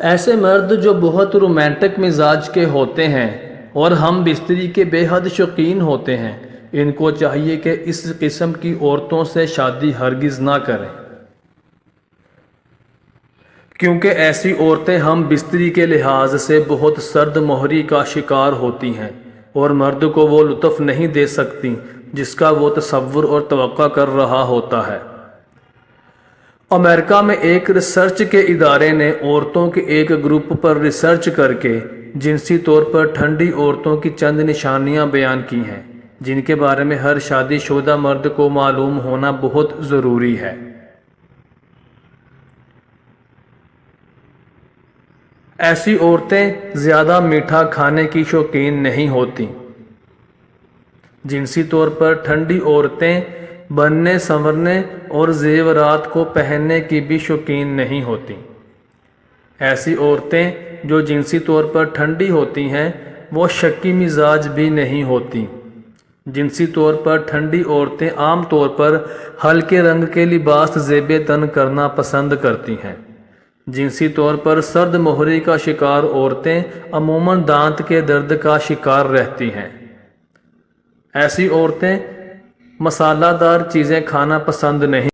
ایسے مرد جو بہت رومانٹک مزاج کے ہوتے ہیں اور ہم بستری کے بے حد شوقین ہوتے ہیں، ان کو چاہیے کہ اس قسم کی عورتوں سے شادی ہرگز نہ کریں، کیونکہ ایسی عورتیں ہم بستری کے لحاظ سے بہت سرد مہری کا شکار ہوتی ہیں اور مرد کو وہ لطف نہیں دے سکتی جس کا وہ تصور اور توقع کر رہا ہوتا ہے۔ امریکہ میں ایک ریسرچ کے ادارے نے عورتوں کے ایک گروپ پر ریسرچ کر کے جنسی طور پر ٹھنڈی عورتوں کی چند نشانیاں بیان کی ہیں جن کے بارے میں ہر شادی شدہ مرد کو معلوم ہونا بہت ضروری ہے۔ ایسی عورتیں زیادہ میٹھا کھانے کی شوقین نہیں ہوتیں۔ جنسی طور پر ٹھنڈی عورتیں بننے سنورنے اور زیورات کو پہننے کی بھی شوقین نہیں ہوتیں۔ ایسی عورتیں جو جنسی طور پر ٹھنڈی ہوتی ہیں وہ شکی مزاج بھی نہیں ہوتیں۔ جنسی طور پر ٹھنڈی عورتیں عام طور پر ہلکے رنگ کے لباس زیب تن کرنا پسند کرتی ہیں۔ جنسی طور پر سرد مہری کا شکار عورتیں عموماً دانت کے درد کا شکار رہتی ہیں۔ ایسی عورتیں مسالہ دار چیزیں کھانا پسند نہیں